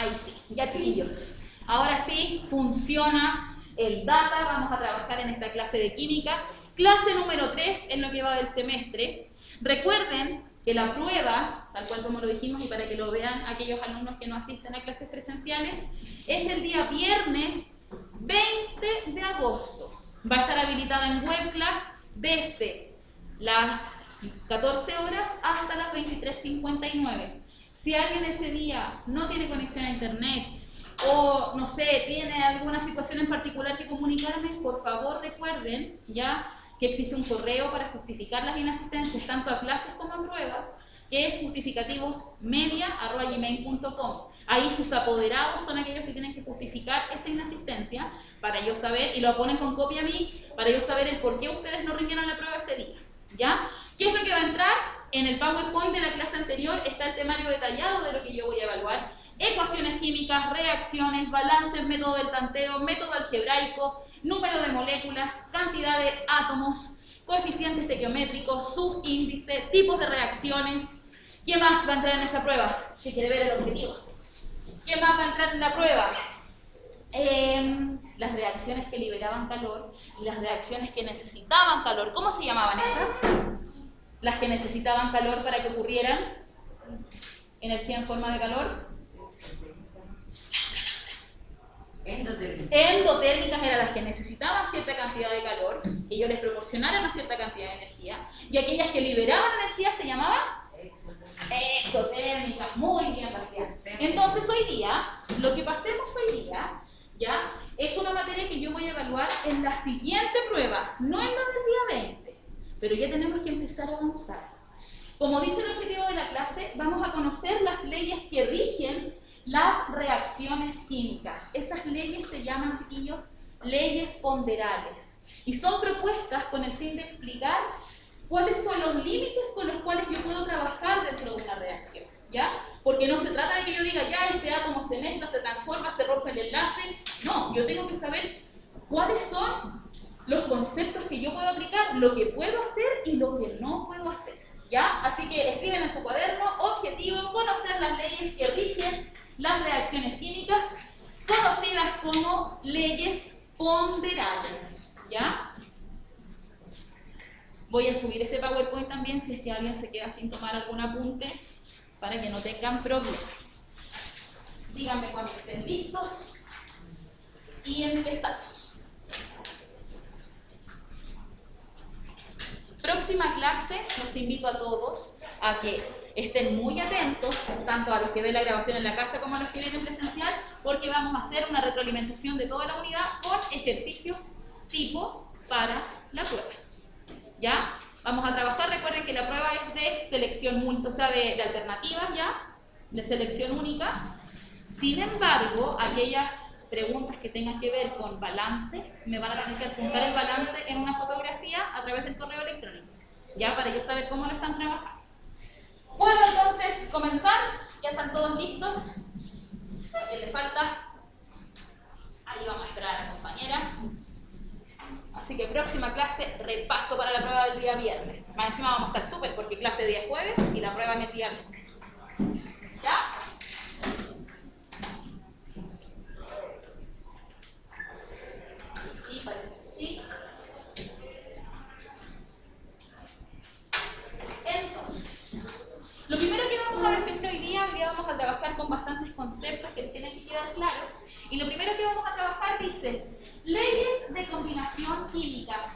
Ahí sí, ya chiquillos. Ahora sí, funciona el data. Vamos a trabajar en esta clase de química. Clase número 3 es lo que va del semestre. Recuerden que la prueba, tal cual como lo dijimos y para que lo vean aquellos alumnos que no asisten a clases presenciales, es el día viernes 20 de agosto. Va a estar habilitada en webclass desde las 14 horas hasta las 23:59. Si alguien ese día no tiene conexión a internet o, no sé, tiene alguna situación en particular que comunicarme, por favor recuerden ya que existe un correo para justificar las inasistencias tanto a clases como a pruebas, que es justificativosmedia@gmail.com. Ahí sus apoderados son aquellos que tienen que justificar esa inasistencia para yo saber, y lo ponen con copia a mí, para yo saber el por qué ustedes no rindieron la prueba ese día. ¿Ya? ¿Qué es lo que va a entrar? En el PowerPoint de la clase anterior está el temario detallado de lo que yo voy a evaluar. Ecuaciones químicas, reacciones, balances, método del tanteo, método algebraico, número de moléculas, cantidad de átomos, coeficientes estequiométricos, subíndice, tipos de reacciones. ¿Qué más va a entrar en esa prueba? Si quiere ver el objetivo. ¿Qué más va a entrar en la prueba? Las reacciones que liberaban calor y las reacciones que necesitaban calor. ¿Cómo se llamaban esas? Las que necesitaban calor para que ocurrieran energía en forma de calor. Endotérmicas eran las que necesitaban cierta cantidad de calor, que yo les proporcionara una cierta cantidad de energía, y aquellas que liberaban energía se llamaban exotérmicas. Muy bien, Bastián. Entonces hoy día, lo que pasemos hoy día, ¿ya? Es una materia que yo voy a evaluar en la siguiente prueba, no en la del día 20, pero ya tenemos que empezar a avanzar. Como dice el objetivo de la clase, vamos a conocer las leyes que rigen las reacciones químicas. Esas leyes se llaman, chiquillos, leyes ponderales. Y son propuestas con el fin de explicar cuáles son los límites con los cuales yo puedo trabajar dentro de una reacción. ¿Ya? Porque no se trata de que yo diga, ya, este átomo se mezcla, se transforma, se rompe el enlace. No, yo tengo que saber cuáles son los conceptos que yo puedo aplicar, lo que puedo hacer y lo que no puedo hacer. ¿Ya? Así que escriben en su cuaderno, objetivo, conocer las leyes que rigen las reacciones químicas, conocidas como leyes ponderales. ¿Ya? Voy a subir este PowerPoint también si es que alguien se queda sin tomar algún apunte, para que no tengan problemas. Díganme cuando estén listos y empezamos. Próxima clase, los invito a todos a que estén muy atentos, tanto a los que ven la grabación en la casa como a los que vienen presencial, porque vamos a hacer una retroalimentación de toda la unidad con ejercicios tipo para la prueba. ¿Ya? Vamos a trabajar, recuerden que la prueba es de selección múltiple, o sea, de alternativas, ¿ya? De selección única. Sin embargo, aquellas preguntas que tengan que ver con balance, me van a tener que adjuntar el balance en una fotografía a través del correo electrónico, ¿ya? Para yo saber cómo lo están trabajando. ¿Puedo entonces comenzar? ¿Ya están todos listos? ¿A quién le falta? Ahí vamos a esperar a la compañera. Así que próxima clase, repaso para la prueba del día viernes. Más encima vamos a estar súper porque clase día jueves y la prueba es el día viernes. ¿Ya? Sí, parece que sí. Entonces, lo primero que vamos a ver hoy día vamos a trabajar con bastantes conceptos que tienen que quedar claros. Y lo primero que vamos a trabajar dice, leyes de combinación química.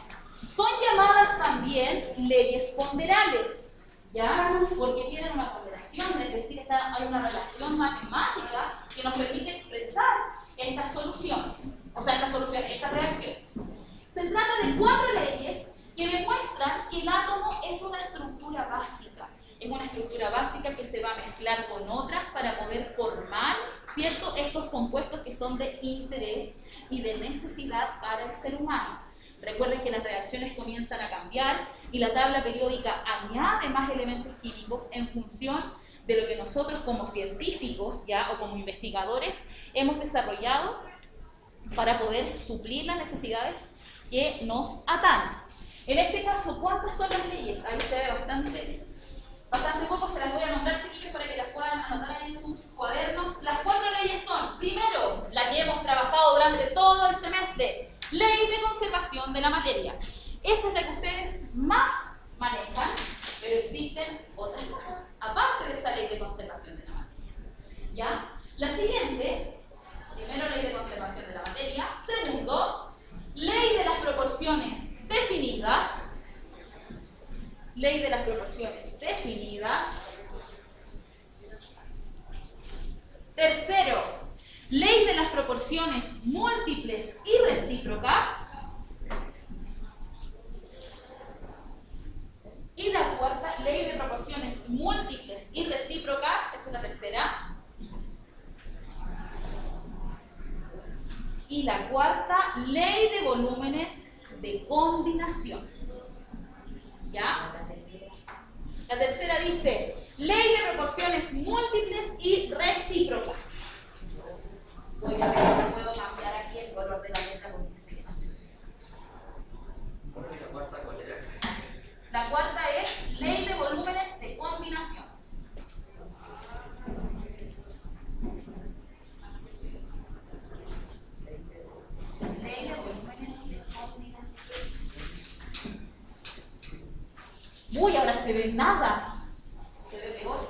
Son llamadas también leyes ponderales, ¿ya? Porque tienen una ponderación, es decir, hay una relación matemática que nos permite expresar estas soluciones, estas reacciones. Se trata de 4 leyes que demuestran que el átomo es una estructura básica. Es una estructura básica que se va a mezclar con otras para poder formar, ¿cierto?, estos compuestos que son de interés y de necesidad para el ser humano. Recuerden que las reacciones comienzan a cambiar y la tabla periódica añade más elementos químicos en función de lo que nosotros como científicos ya o como investigadores hemos desarrollado para poder suplir las necesidades que nos atañen. En este caso, ¿cuántas son las leyes? Ahí se ve bastante poco, se las voy a nombrar, chiquillos, para que las puedan anotar ahí en sus cuadernos. Las 4 leyes materia. Esa es la que ustedes más manejan, pero existen otras más, aparte de esa ley de conservación de la materia. ¿Ya? La siguiente, primero ley de conservación de la materia, segundo, ley de las proporciones definidas, ley de las proporciones definidas, tercero, ley de las proporciones múltiples y recíprocas, y la cuarta, ley de proporciones múltiples y recíprocas, esa es la tercera. Y la cuarta, ley de volúmenes de combinación. ¿Ya? La tercera dice, ley de proporciones múltiples y recíprocas. Voy a ver si puedo cambiar aquí el color de la letra porque sé que no se ve. La cuarta es ley de volúmenes de combinación. Ley de volúmenes de combinación. Uy, ahora se ve nada. Se ve peor.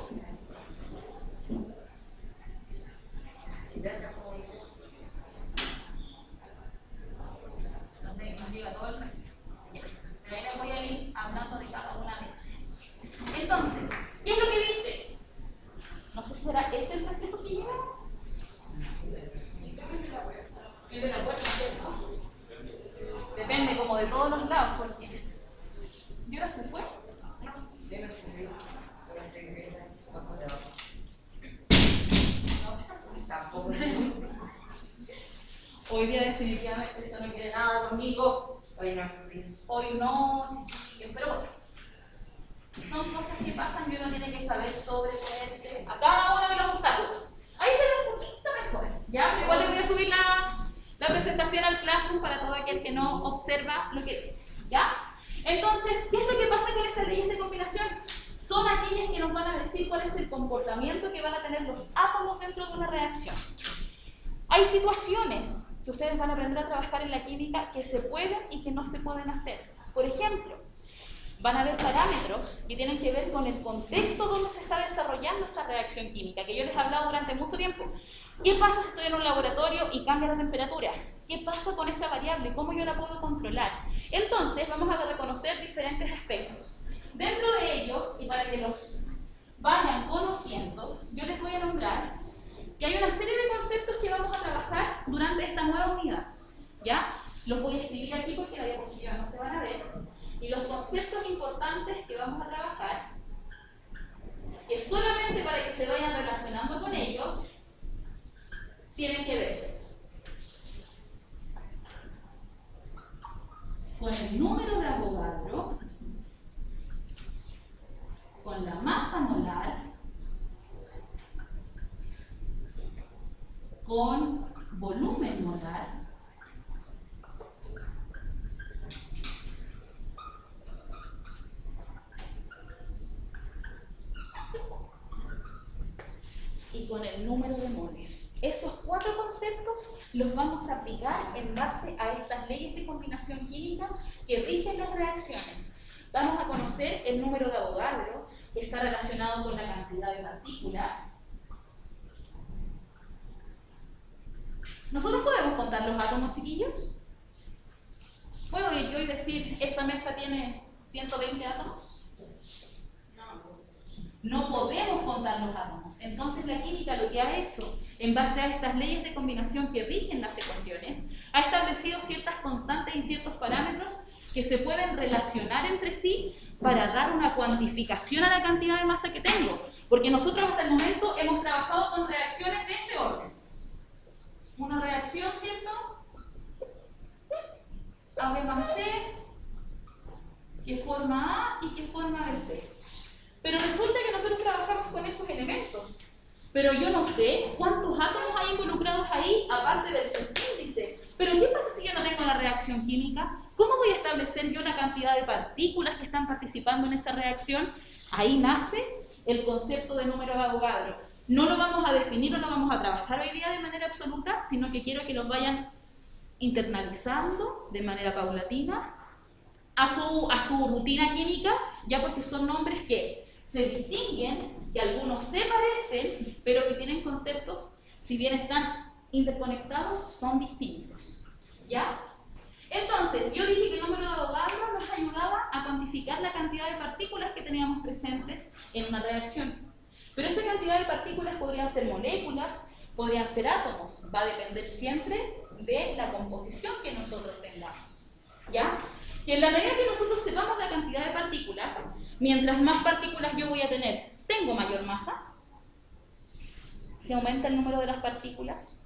Nos llega todo el... Pero ahí les voy a ir hablando de cada una de ellas. Entonces, ¿qué es lo que dice? No sé si será ese el reflejo que llega. El de la puerta, ¿cierto? Depende como de todos los lados, porque... ¿Y ahora se fue? Hoy día definitivamente esto no quiere nada conmigo. Hoy no, chiquillos, pero bueno. Son cosas que pasan y uno tiene que saber sobreponerse a cada uno de los obstáculos. Ahí se ve un poquito mejor, ¿ya? Pero igual les voy a subir la presentación al Classroom para todo aquel que no observa lo que dice, ¿ya? Entonces, ¿qué es lo que pasa con estas leyes de combinación? Son aquellas que nos van a decir cuál es el comportamiento que van a tener los átomos dentro de una reacción. Hay situaciones que ustedes van a aprender a trabajar en la química que se pueden y que no se pueden hacer. Por ejemplo, van a haber parámetros que tienen que ver con el contexto donde se está desarrollando esa reacción química, que yo les he hablado durante mucho tiempo. ¿Qué pasa si estoy en un laboratorio y cambia la temperatura? ¿Qué pasa con esa variable? ¿Cómo yo la puedo controlar? Entonces, vamos a reconocer diferentes aspectos. Dentro de ellos, y para que los vayan conociendo, yo les voy a nombrar que hay una serie de conceptos que vamos a trabajar durante esta nueva unidad. ¿Ya? Los voy a escribir aquí porque la diapositiva no se van a ver. Y los conceptos importantes que vamos a trabajar, que solamente para que se vayan relacionando con ellos, tienen que ver con el número de Avogadro, con la masa molar, con volumen molar, y con el número de moles. Esos cuatro conceptos los vamos a aplicar en base a estas leyes de combinación química que rigen las reacciones. Vamos a conocer el número de Avogadro, que está relacionado con la cantidad de partículas. ¿Nosotros podemos contar los átomos, chiquillos? ¿Puedo ir yo y decir, esa mesa tiene 120 átomos? No podemos contar los átomos. Entonces la química lo que ha hecho, en base a estas leyes de combinación que rigen las ecuaciones, ha establecido ciertas constantes y ciertos parámetros que se pueden relacionar entre sí para dar una cuantificación a la cantidad de masa que tengo. Porque nosotros hasta el momento hemos trabajado con reacciones de este orden. Una reacción, ¿cierto? AB más C, que forma A y que forma BC. Pero resulta que nosotros trabajamos con esos elementos. Pero yo no sé cuántos átomos hay involucrados ahí, aparte del subíndice. Pero ¿qué pasa si yo no tengo la reacción química? ¿Cómo voy a establecer yo la cantidad de partículas que están participando en esa reacción? Ahí nace el concepto de número de Avogadro. No lo vamos a definir, no lo vamos a trabajar hoy día de manera absoluta, sino que quiero que los vayan internalizando de manera paulatina a su rutina química, ya porque son nombres que se distinguen, que algunos se parecen, pero que tienen conceptos, si bien están interconectados, son distintos. ¿Ya? Entonces, yo dije que el número de Avogadro nos ayudaba a cuantificar la cantidad de partículas que teníamos presentes en una reacción. Pero esa cantidad de partículas podrían ser moléculas, podrían ser átomos, va a depender siempre de la composición que nosotros tengamos. ¿Ya? Y en la medida que nosotros sepamos la cantidad de partículas, mientras más partículas yo voy a tener, tengo mayor masa. Si aumenta el número de las partículas,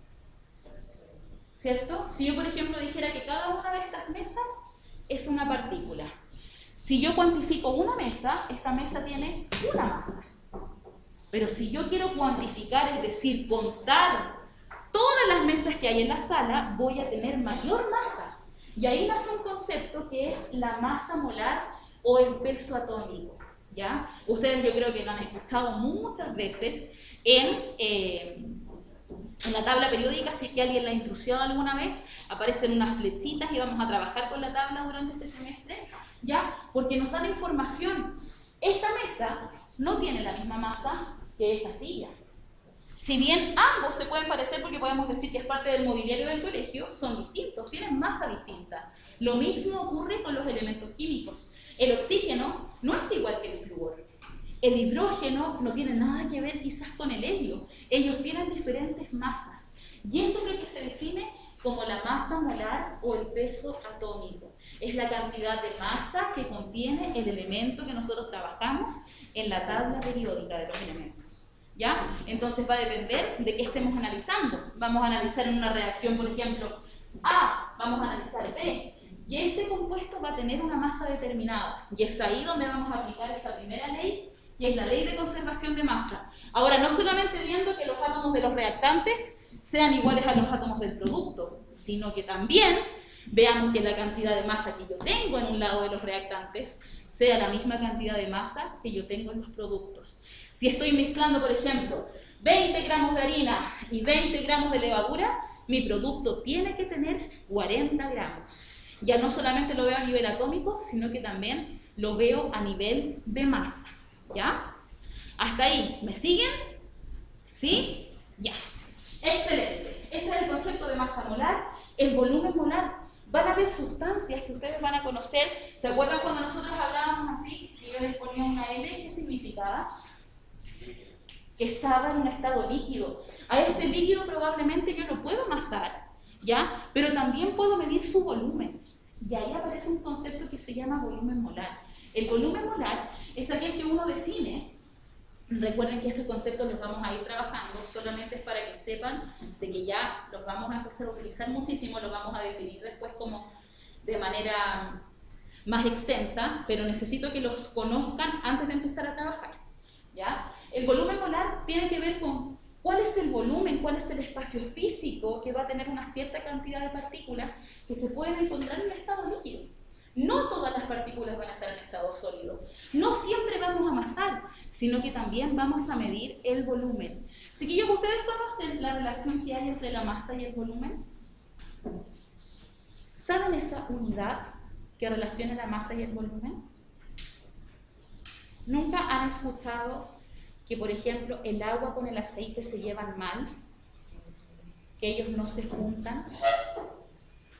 ¿cierto? Si yo, por ejemplo, dijera que cada una de estas mesas es una partícula. Si yo cuantifico una mesa, esta mesa tiene una masa. Pero si yo quiero cuantificar, es decir, contar todas las mesas que hay en la sala, voy a tener mayor masa. Y ahí nace un concepto que es la masa molar o el peso atómico. ¿Ya? Ustedes yo creo que lo han escuchado muchas veces en la tabla periódica, si es que alguien la ha introducido alguna vez, aparecen unas flechitas y vamos a trabajar con la tabla durante este semestre, ¿ya? Porque nos dan información. Esta mesa no tiene la misma masa que esa silla. Si bien ambos se pueden parecer porque podemos decir que es parte del mobiliario del colegio, son distintos, tienen masa distinta. Lo mismo ocurre con los elementos químicos. El oxígeno no es igual que el flúor. El hidrógeno no tiene nada que ver quizás con el helio. Ellos tienen diferentes masas. Y eso es lo que se define como la masa molar o el peso atómico. Es la cantidad de masa que contiene el elemento que nosotros trabajamos en la tabla periódica de los elementos. ¿Ya? Entonces va a depender de qué estemos analizando. Vamos a analizar en una reacción, por ejemplo, A, vamos a analizar B. Y este compuesto va a tener una masa determinada. Y es ahí donde vamos a aplicar esta primera ley, que es la ley de conservación de masa. Ahora, no solamente viendo que los átomos de los reactantes sean iguales a los átomos del producto, sino que también veamos que la cantidad de masa que yo tengo en un lado de los reactantes sea la misma cantidad de masa que yo tengo en los productos. Si estoy mezclando, por ejemplo, 20 gramos de harina y 20 gramos de levadura, mi producto tiene que tener 40 gramos. Ya no solamente lo veo a nivel atómico, sino que también lo veo a nivel de masa. ¿Ya? ¿Hasta ahí? ¿Me siguen? ¿Sí? Ya. Excelente. Ese es el concepto de masa molar. El volumen molar. Van a haber sustancias que ustedes van a conocer. ¿Se acuerdan cuando nosotros hablábamos así? Y yo les ponía una L, ¿qué significaba? Que estaba en un estado líquido. A ese líquido probablemente yo lo puedo amasar, ¿ya? Pero también puedo medir su volumen. Y ahí aparece un concepto que se llama volumen molar. El volumen molar es aquel que uno define. Recuerden que estos conceptos los vamos a ir trabajando, solamente es para que sepan de que ya los vamos a empezar a utilizar muchísimo, los vamos a definir después como de manera más extensa, pero necesito que los conozcan antes de empezar a trabajar. ¿Ya? El volumen molar tiene que ver con cuál es el volumen, cuál es el espacio físico que va a tener una cierta cantidad de partículas que se pueden encontrar en estado líquido. No todas las partículas van a estar en estado sólido. No siempre vamos a amasar, sino que también vamos a medir el volumen. Chiquillos, ¿ustedes conocen la relación que hay entre la masa y el volumen? ¿Saben esa unidad que relaciona la masa y el volumen? ¿Nunca han escuchado que, por ejemplo, el agua con el aceite se llevan mal? Que ellos no se juntan.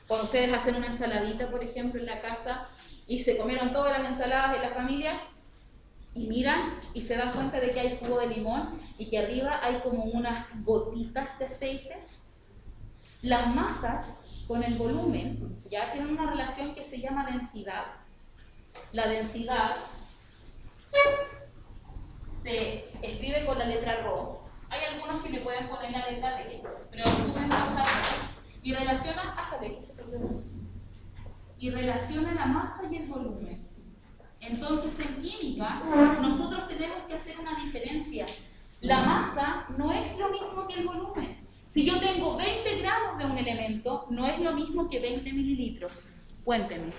Cuando ustedes hacen una ensaladita, por ejemplo, en la casa y se comieron todas las ensaladas de la familia y miran y se dan cuenta de que hay jugo de limón y que arriba hay como unas gotitas de aceite. Las masas con el volumen ya tienen una relación que se llama densidad. La densidad se escribe con la letra ρ. Hay algunos que le pueden poner la letra D, pero tú me vas a usar y relaciona, y relaciona la masa y el volumen. Entonces, en química, nosotros tenemos que hacer una diferencia. La masa no es lo mismo que el volumen. Si yo tengo 20 gramos de un elemento, no es lo mismo que 20 mililitros. Cuéntenme.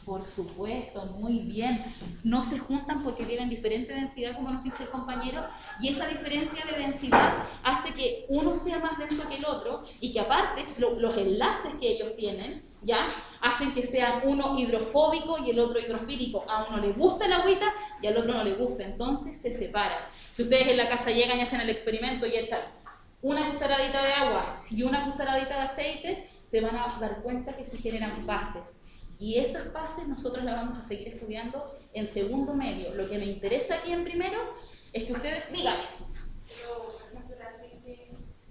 Por supuesto, muy bien. No se juntan porque tienen diferente densidad, como nos dice el compañero, y esa diferencia de densidad hace que uno sea más denso que el otro y que aparte los enlaces que ellos tienen ¿ya? Hacen que sean uno hidrofóbico y el otro hidrofílico. A uno le gusta la agüita y al otro no le gusta, entonces se separan. Si ustedes en la casa llegan y hacen el experimento y echan una cucharadita de agua y una cucharadita de aceite, se van a dar cuenta que se generan bases. Y esas bases nosotros las vamos a seguir estudiando en segundo medio. Lo que me interesa aquí en primero es que ustedes digan. Pero, por ejemplo, el aceite,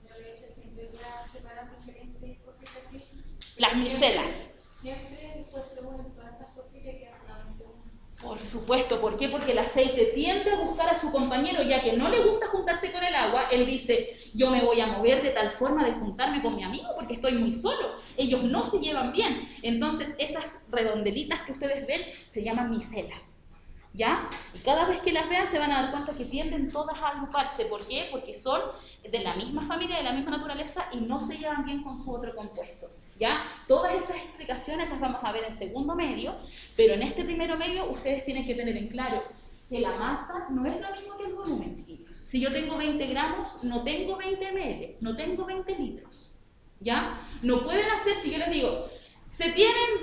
yo le he hecho siempre una semana diferente, cositas así. Las micelas. Siempre, después, según todas esas cositas que solamente uno. Por supuesto, ¿por qué? Porque el aceite tiende a buscar a su compañero, ya que no le gusta juntarse con el agua. Él dice, yo me voy a mover de tal forma de juntarme con mi amigo porque estoy muy solo. Ellos no se llevan bien. Entonces, esas redondelitas que ustedes ven se llaman micelas, ¿ya? Y cada vez que las vean se van a dar cuenta que tienden todas a agruparse. ¿Por qué? Porque son de la misma familia, de la misma naturaleza y no se llevan bien con su otro compuesto, ¿ya? Todas esas explicaciones las vamos a ver en segundo medio, pero en este primero medio ustedes tienen que tener en claro que la masa no es lo mismo que el volumen, chiquillos. Si yo tengo 20 gramos, no tengo 20 ml, no tengo 20 litros, ¿ya? No pueden hacer, si yo les digo, se tienen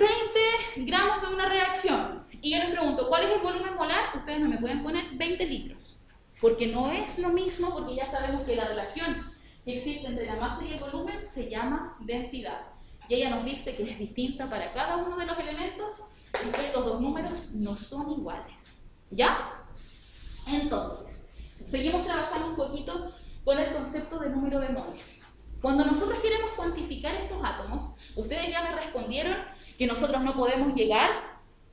20 gramos de una reacción, y yo les pregunto, ¿cuál es el volumen molar? Ustedes no me pueden poner 20 litros, porque no es lo mismo, porque ya sabemos que la relación que existe entre la masa y el volumen se llama densidad. Y ella nos dice que es distinta para cada uno de los elementos y que estos dos números no son iguales, ¿ya? Entonces, seguimos trabajando un poquito con el concepto de número de moles. Cuando nosotros queremos cuantificar estos átomos, ustedes ya me respondieron que nosotros no podemos llegar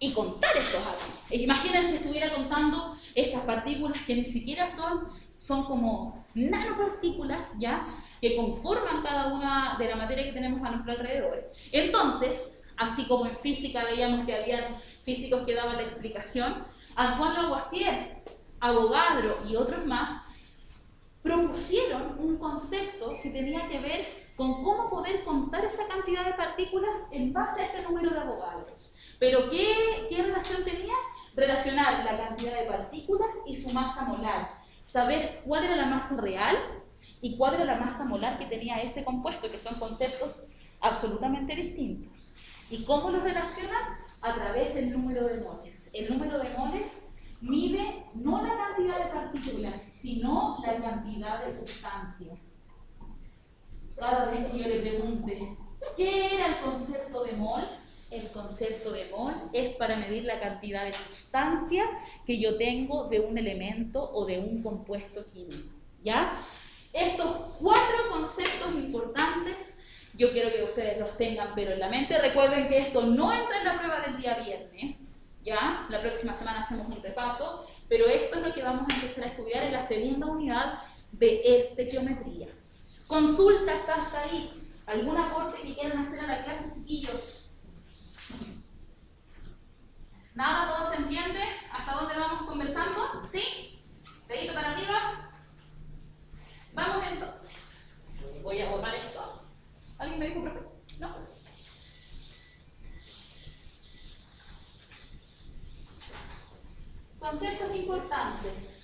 y contar estos átomos. Imagínense si estuviera contando estas partículas que ni siquiera son como nanopartículas, ¿ya? Que conforman cada una de la materia que tenemos a nuestro alrededor. Entonces, así como en física veíamos que había físicos que daban la explicación, Antoine Lavoisier, Avogadro y otros más propusieron un concepto que tenía que ver con cómo poder contar esa cantidad de partículas en base a este número de Avogadro. Pero ¿qué relación tenía? Relacionar la cantidad de partículas y su masa molar. Saber cuál era la masa real y cuál era la masa molar que tenía ese compuesto, que son conceptos absolutamente distintos. ¿Y cómo los relacionan? A través del número de moles. El número de moles mide no la cantidad de partículas, sino la cantidad de sustancia. Cada vez que yo le pregunte, ¿qué era el concepto de mol? El concepto de mol es para medir la cantidad de sustancia que yo tengo de un elemento o de un compuesto químico, ¿ya? Estos 4 conceptos importantes, yo quiero que ustedes los tengan pero en la mente. Recuerden que esto no entra en la prueba del día viernes, ¿ya? La próxima semana hacemos un repaso, pero esto es lo que vamos a empezar a estudiar en la segunda unidad de estequiometría. Consultas hasta ahí. ¿Algún aporte que quieran hacer a la clase, chiquillos? ¿Nada? ¿Todo se entiende? ¿Hasta dónde vamos conversando? ¿Sí? ¿Dedito para arriba? Vamos entonces. Voy a borrar esto. ¿Alguien me dijo, profe? ¿No? Conceptos importantes.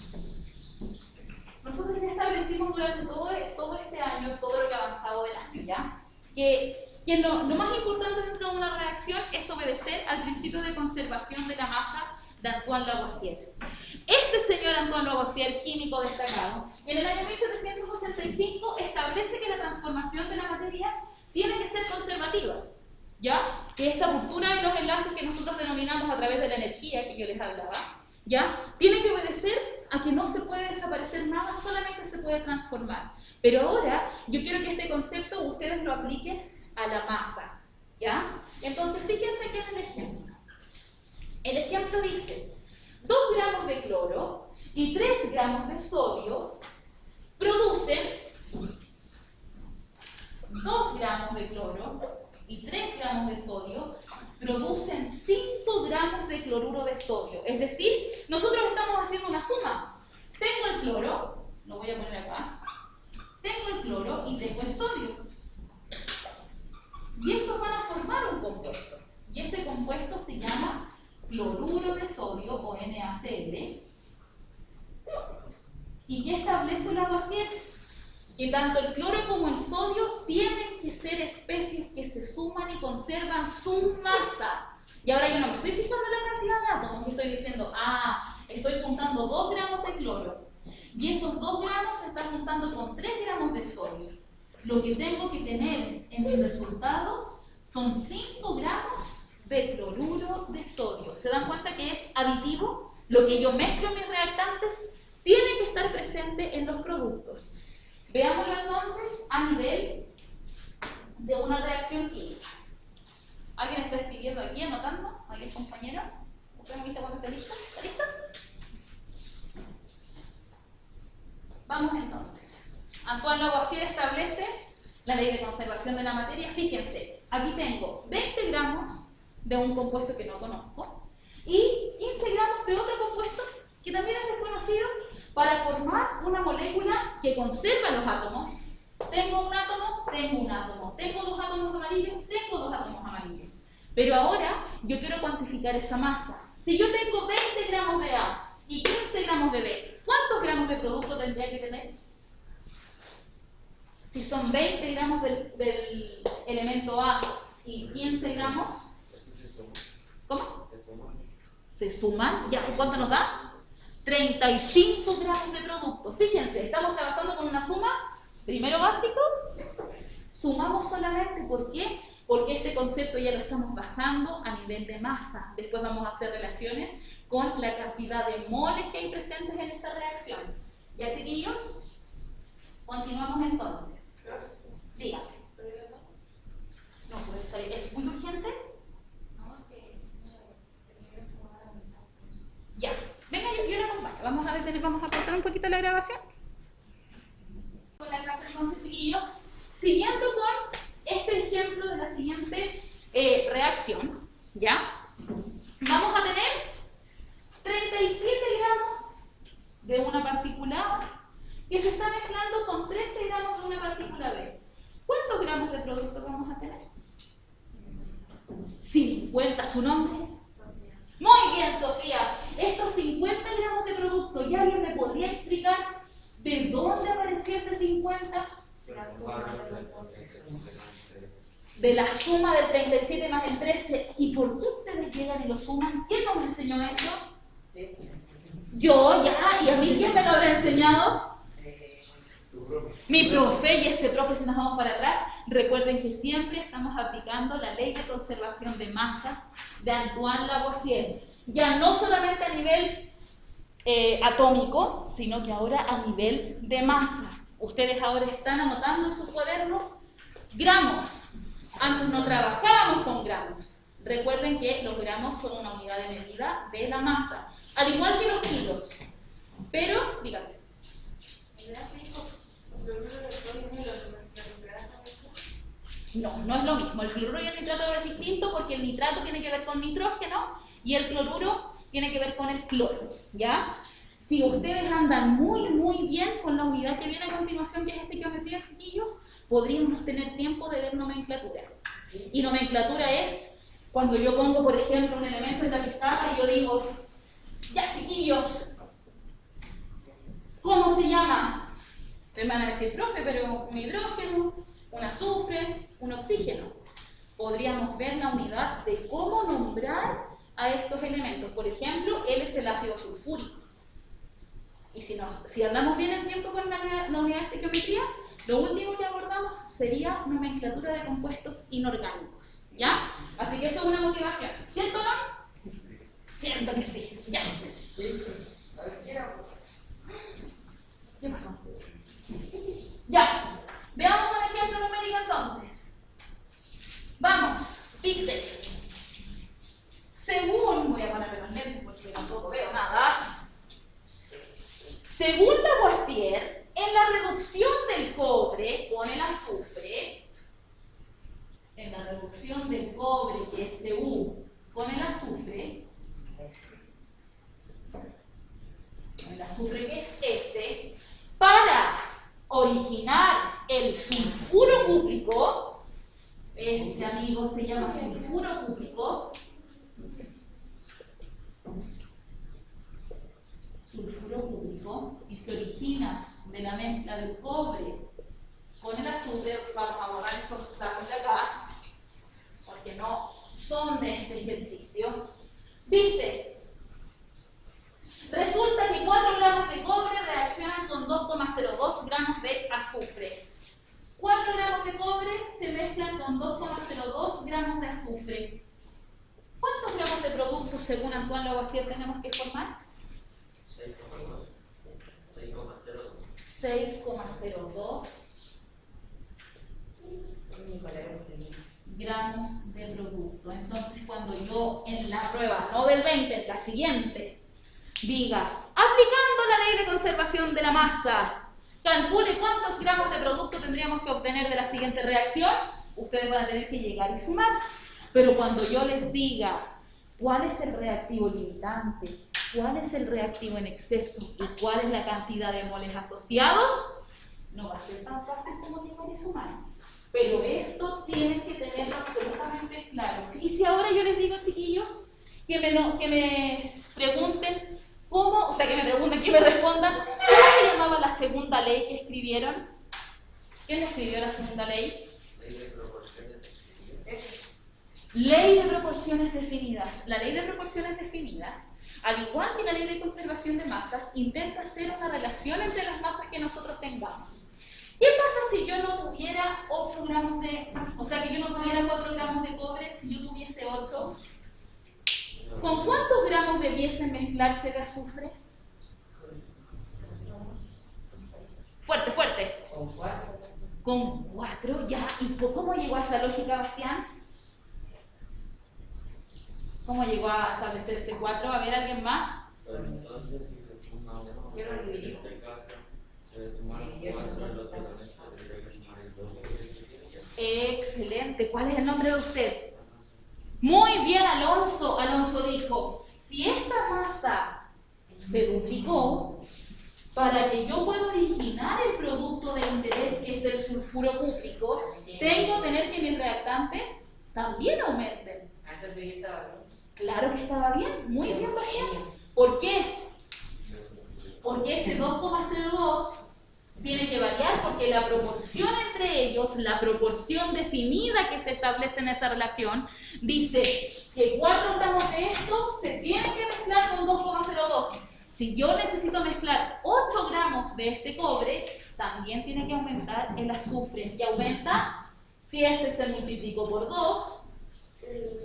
Nosotros ya establecimos durante todo este año, todo lo que ha avanzado del año, ¿ya? Que lo más importante dentro de una reacción es obedecer al principio de conservación de la masa de Antoine Lavoisier. Este señor Antoine Lavoisier, químico destacado, en el año 1785 establece que la transformación de la materia tiene que ser conservativa, ¿ya? Que esta ruptura de los enlaces que nosotros denominamos a través de la energía que yo les hablaba, ¿ya? Tiene que obedecer a que no se puede desaparecer nada, solamente se puede transformar. Pero ahora yo quiero que este concepto ustedes lo apliquen a la masa, ¿ya? Entonces fíjense que es el ejemplo. El ejemplo dice, 2 gramos de cloro y 3 gramos de sodio producen 2 gramos de cloro y 3 gramos de sodio producen 5 gramos de cloruro de sodio. Es decir, nosotros estamos haciendo una suma. Tengo el cloro, lo voy a poner acá, tengo el cloro y tengo el sodio. Y esos van a formar un compuesto. Y ese compuesto se llama cloruro de sodio o NaCl. ¿Y qué establece Lavoisier? que tanto el cloro como el sodio tienen que ser especies que se suman y conservan su masa. Y ahora yo no me estoy fijando en la cantidad de átomos, yo estoy diciendo, estoy juntando 2 gramos de cloro. Y esos 2 gramos se están juntando con 3 gramos de sodio. Lo que tengo que tener en mi resultado son 5 gramos de cloruro de sodio. ¿Se dan cuenta que es aditivo? Lo que yo mezclo en mis reactantes tiene que estar presente en los productos. Veámoslo entonces a nivel de una reacción química. ¿Alguien está escribiendo aquí, anotando? ¿Alguien, compañero? ¿Usted me avisa cuando esté listo? ¿Está listo? Vamos entonces. Antoine Lavoisier establece la ley de conservación de la materia. Fíjense, aquí tengo 20 gramos de un compuesto que no conozco y 15 gramos de otro compuesto que también es desconocido para formar una molécula que conserva los átomos. Tengo un átomo, tengo un átomo. Tengo 2 átomos amarillos, tengo 2 átomos amarillos. Pero ahora yo quiero cuantificar esa masa. Si yo tengo 20 gramos de A y 15 gramos de B, ¿cuántos gramos de producto tendría que tener? Si son 20 gramos del elemento A y 15 gramos, ¿cómo? Se suman. ¿Ya? ¿Cuánto nos da? 35 gramos de producto. Fíjense, estamos trabajando con una suma, primero básico, sumamos solamente. ¿Por qué? Porque este concepto ya lo estamos bajando a nivel de masa. Después vamos a hacer relaciones con la cantidad de moles que hay presentes en esa reacción. ¿Ya, chiquillos? Continuamos entonces. Dígame. No puede salir. ¿Es muy urgente? Ya. Venga, yo la acompaño. Vamos a pausar un poquito la grabación. Con la clase entonces, chiquillos, siguiendo con este ejemplo de la siguiente reacción, ¿ya? Vamos a tener 37 gramos de una partícula A que se está mezclando con 13 gramos de una partícula B. ¿Cuántos gramos de producto vamos a tener? 50. ¿Su nombre? Muy bien, Sofía. Estos 50 gramos de producto, ¿ya alguien me podría explicar de dónde apareció ese 50? De la suma del 37 más el 13. ¿Y por qué ustedes llegan y lo suman? ¿Quién nos enseñó eso? Yo, ya. ¿Y a mí quién me lo habrá enseñado? Mi profe. Y ese profe, si nos vamos para atrás, recuerden que siempre estamos aplicando la ley de conservación de masas de Antoine Lavoisier. Ya no solamente a nivel atómico, sino que ahora a nivel de masa. Ustedes ahora están anotando en sus cuadernos gramos. Antes no trabajábamos con gramos. Recuerden que los gramos son una unidad de medida de la masa, al igual que los kilos. Pero, dígame. No, no es lo mismo. El cloruro y el nitrato es distinto porque el nitrato tiene que ver con nitrógeno y el cloruro tiene que ver con el cloro, ¿ya? Si ustedes andan muy bien con la unidad que viene a continuación, que es estequiometría, chiquillos, podríamos tener tiempo de ver nomenclatura. Y nomenclatura es cuando yo pongo, por ejemplo, un elemento en la pizarra y yo digo, ya, chiquillos, ¿cómo se llama? Me van a decir, profe, pero un hidrógeno, un azufre, un oxígeno. Podríamos ver la unidad de cómo nombrar a estos elementos. Por ejemplo, él es el ácido sulfúrico. Y si andamos bien en tiempo con la unidad de estequiometría, lo último que abordamos sería nomenclatura de compuestos inorgánicos. ¿Ya? Así que eso es una motivación. ¿Cierto o no? Siento que sí. Ya. ¿Qué pasó? Ya. Veamos un ejemplo numérico entonces. Vamos. Dice, según, voy a ponerme los lentes porque tampoco veo nada. Según Lavoisier, en la reducción del cobre con el azufre, en la reducción del cobre, que es Cu, con el azufre que es S, para originar el sulfuro cúprico, este amigo se llama sulfuro cúprico, y se origina de la mezcla del cobre con el azufre, vamos a borrar esos datos de acá, porque no son de este ejercicio. Dice, resulta que 4 gramos de cobre reaccionan con 2,02 gramos de azufre. 4 gramos de cobre se mezclan con 2,02 gramos de azufre. ¿Cuántos gramos de producto, según Antoine Lavoisier, tenemos que formar? 6,02 gramos de producto. Entonces, cuando yo en la prueba, no del 20, en la siguiente, diga, aplicando la ley de conservación de la masa, calcule cuántos gramos de producto tendríamos que obtener de la siguiente reacción, ustedes van a tener que llegar y sumar. Pero cuando yo les diga cuál es el reactivo limitante, cuál es el reactivo en exceso y cuál es la cantidad de moles asociados, no va a ser tan fácil como llegar y sumar. Pero esto tienen que tenerlo absolutamente claro. Y si ahora yo les digo, chiquillos, que me pregunten cómo, o sea, que me respondan, ¿cómo se llamaba la segunda ley que escribieron? ¿Quién escribió la segunda ley? Ley de proporciones definidas. Ley de proporciones definidas. La ley de proporciones definidas, al igual que la ley de conservación de masas, intenta hacer una relación entre las masas que nosotros tengamos. ¿Qué pasa si yo no tuviera 8 gramos de, o sea, que yo no tuviera 4 gramos de cobre, si yo tuviese 8? ¿Con cuántos gramos debiese mezclarse de azufre? Fuerte, fuerte. Con 4. Con 4, ya. ¿Y cómo llegó a esa lógica, Bastián? ¿Cómo llegó a establecer ese 4? A ver, ¿alguien más? Pero entonces, si se suma uno, Yo lo dividí. en este caso, se debe sumar 4, el otro también se tendría que sumar el 2. Excelente. ¿Cuál es el nombre de usted? Muy bien, Alonso. Alonso dijo, si esta masa se duplicó, para que yo pueda originar el producto de interés, que es el sulfuro cúprico, tengo que tener que mis reactantes también aumenten. Antes de yo estaba bien. Claro que estaba bien, muy bien, Bastián. ¿Por qué? Porque este 2,02 tiene que variar porque la proporción entre ellos, la proporción definida que se establece en esa relación, dice que 4 gramos de esto se tienen que mezclar con 2,02. Si yo necesito mezclar 8 gramos de este cobre, también tiene que aumentar el azufre. ¿Y aumenta? Si este se multiplicó por 2,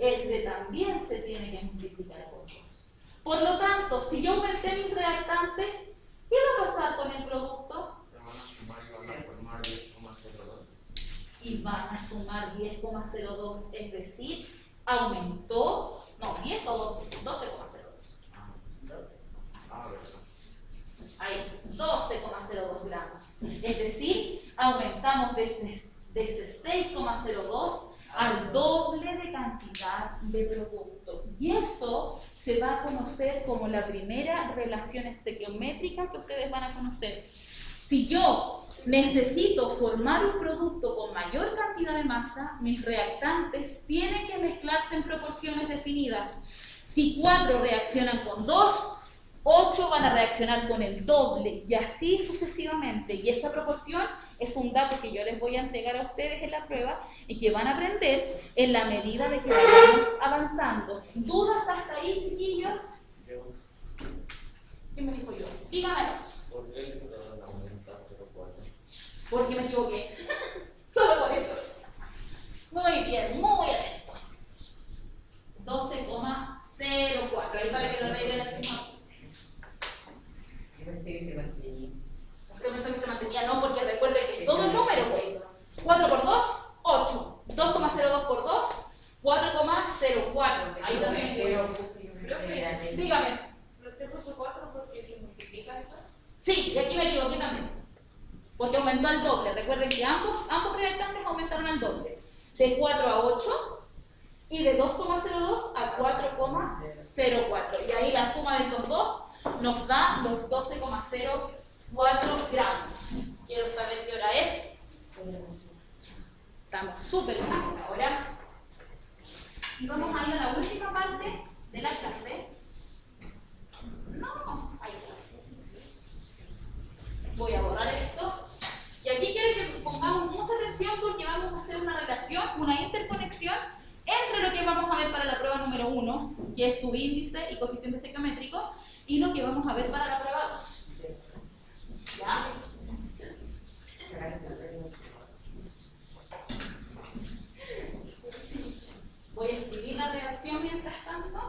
este también se tiene que multiplicar por 2. Por lo tanto, si yo aumenté mis reactantes, ¿qué va a pasar con el producto? Y van a sumar 10,02, es decir, aumentó, no, 10 o 12, 12,02. Ahí, 12,02 gramos. Es decir, aumentamos de ese 6,02 al doble de cantidad de producto. Y eso se va a conocer como la primera relación estequiométrica que ustedes van a conocer. Si yo necesito formar un producto con mayor cantidad de masa, mis reactantes tienen que mezclarse en proporciones definidas. Si 4 reaccionan con 2, 8 van a reaccionar con el doble y así sucesivamente. Y esa proporción es un dato que yo les voy a entregar a ustedes en la prueba y que van a aprender en la medida de que vayamos avanzando. ¿Dudas hasta ahí, chiquillos? ¿Qué me dijo yo? Dígamelos. ¿Por qué se trata de aumentar 0,4? Porque me equivoqué. Solo por eso. Muy bien, muy atento. 12,04. Ahí para que lo arreglen la suma. Yo pensé que se mantenía. Usted pensó que se mantenía, no, porque recuerde que todo el número, güey. 4 por 2, 8. 2,02 por 2, 4,04. Ahí también me equivoqué. Dígame. ¿No te puso 4 porque se multiplica esto? Sí, y aquí me equivoqué también. Porque aumentó al doble. Recuerden que ambos reactantes aumentaron al doble. De 4 a 8 y de 2,02 a 4,04. Y ahí la suma de esos dos nos da los 12,04 gramos. Quiero saber qué hora es. Estamos súper bien ahora. Y vamos a ir a la última parte de la clase. No, ahí está. Voy a borrar esto. Y aquí quiero que pongamos relación, una interconexión entre lo que vamos a ver para la prueba número 1, que es su índice y coeficiente estequiométrico, y lo que vamos a ver para la prueba 2. ¿Ya? Voy a escribir la reacción mientras tanto.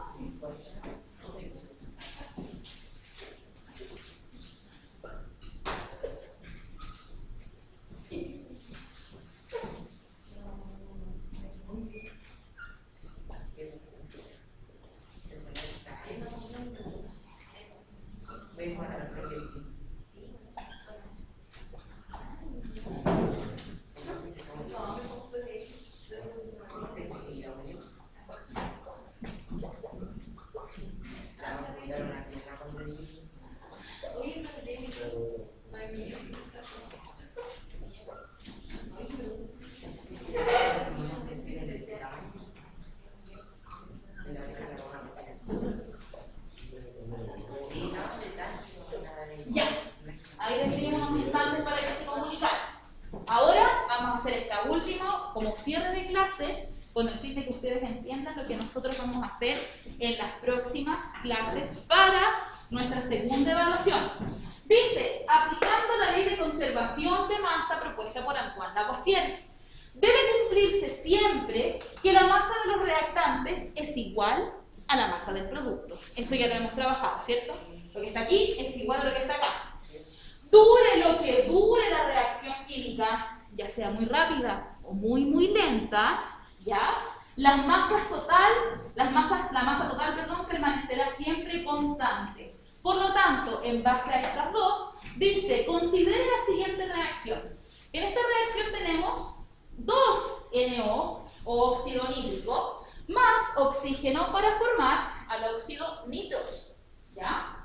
Ya, ahí les di unos instantes para que se comunicaran. Ahora vamos a hacer esta última como cierre de clase, con el fin de que ustedes entiendan lo que nosotros vamos a hacer en las próximas clases para nuestra segunda evaluación. Dice, aplicando la ley de conservación de masa propuesta por Antoine Lavoisier, debe cumplirse siempre que la masa de los reactantes es igual a la masa del producto. Eso ya lo hemos trabajado, ¿cierto? Lo que está aquí es igual a lo que está acá. Dure lo que dure la reacción química, ya sea muy rápida o muy lenta, ¿ya? La masa total, permanecerá siempre constante. Por lo tanto, en base a estas dos, dice, considere la siguiente reacción. En esta reacción tenemos 2 NO, o óxido nítrico, más oxígeno para formar al óxido nitroso, ¿ya?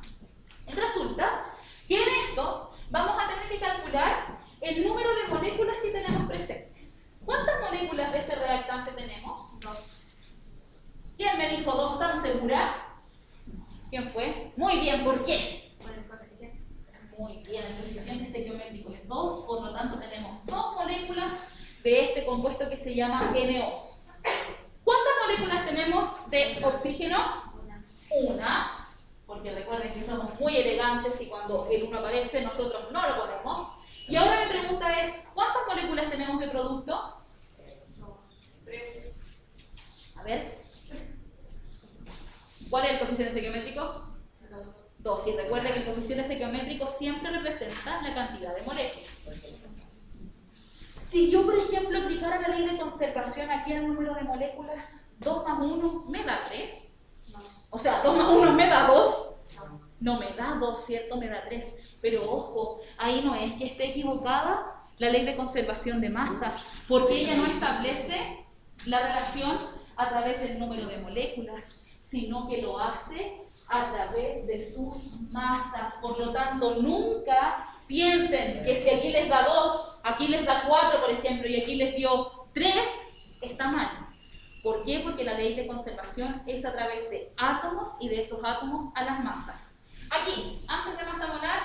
Resulta que en esto vamos a tener que calcular el número de moléculas que tenemos presentes. ¿Cuántas moléculas de este reactante tenemos? 2. ¿Quién me dijo 2 tan segura? ¿Quién fue? Muy bien, ¿por qué? Por el coeficiente. Muy bien, el coeficiente estequiométrico es 2, por lo tanto tenemos 2 moléculas de este compuesto que se llama NO. ¿Cuántas moléculas tenemos de oxígeno? Una. Porque recuerden que somos muy elegantes y cuando el 1 aparece nosotros no lo ponemos. Y ahora mi pregunta es, ¿cuántas moléculas tenemos de producto? 3. A ver. ¿Cuál es el coeficiente estequiométrico? 2. Y recuerden que el coeficiente estequiométrico siempre representa la cantidad de moléculas. Si yo, por ejemplo, aplicara la ley de conservación aquí al número de moléculas, 2 más 1 me da 3. O sea, 2 más 1 me da 2. No me da 2, ¿cierto? Me da 3. Pero ojo, ahí no es que esté equivocada la ley de conservación de masa, porque ella no establece la relación a través del número de moléculas, sino que lo hace a través de sus masas. Por lo tanto, nunca piensen que si aquí les da 2, aquí les da 4, por ejemplo, y aquí les dio 3, está mal. ¿Por qué? Porque la ley de conservación es a través de átomos y de esos átomos a las masas. Aquí, antes de masa molar,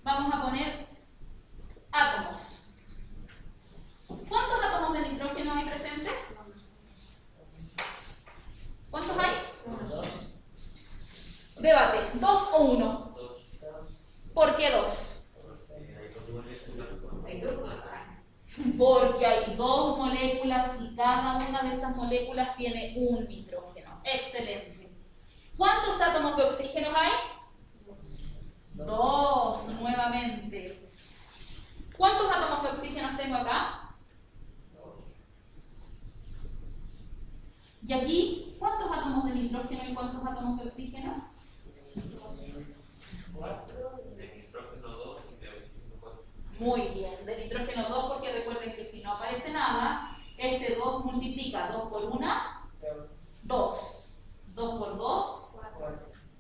vamos a poner átomos. ¿Cuántos átomos de nitrógeno hay presentes? ¿Cuántos hay? 2. Debate, 2 o 1. 2. ¿Por qué 2? Hay 2. Porque hay 2 moléculas y cada una de esas moléculas tiene un nitrógeno. Excelente. ¿Cuántos átomos de oxígeno hay? 2, nuevamente. ¿Cuántos átomos de oxígeno tengo acá? 2. Y aquí, ¿cuántos átomos de nitrógeno y cuántos átomos de oxígeno? 4. De nitrógeno 2 y de oxígeno 4. Muy bien, de nitrógeno 2, porque recuerden que si no aparece nada, este 2 multiplica 2 por 1, 2. 2 por 2,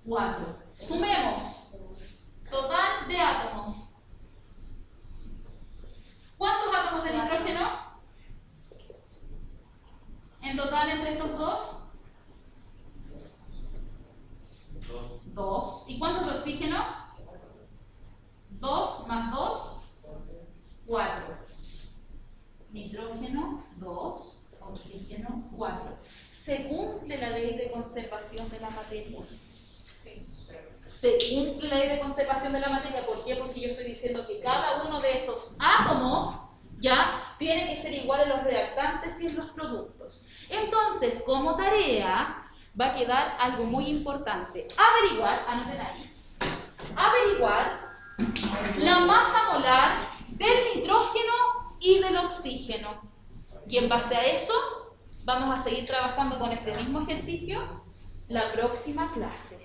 4. Sumemos. Total de átomos. ¿Cuántos átomos de nitrógeno? En total entre estos dos. 2. ¿Y cuántos de oxígeno? 2 más 2, 4. Nitrógeno, 2. se cumple la ley de conservación de la materia. Se cumple la ley de conservación de la materia. ¿Por qué? Porque yo estoy diciendo que cada uno de esos átomos ya tiene que ser igual en los reactantes y en los productos. Entonces, como tarea, va a quedar algo muy importante. Averiguar, anoten ahí, averiguar la masa molar del nitrógeno y del oxígeno. Y en base a eso, vamos a seguir trabajando con este mismo ejercicio la próxima clase.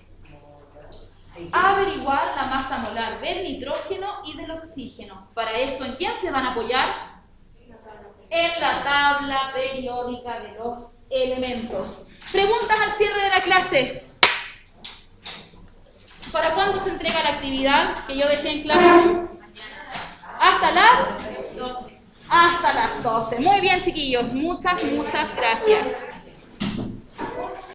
Averiguar la masa molar del nitrógeno y del oxígeno. Para eso, ¿en quién se van a apoyar? En la tabla periódica de los elementos. Preguntas al cierre de la clase. ¿Para cuándo se entrega la actividad que yo dejé en clase? Hasta las 12. Muy bien, chiquillos. Muchas gracias.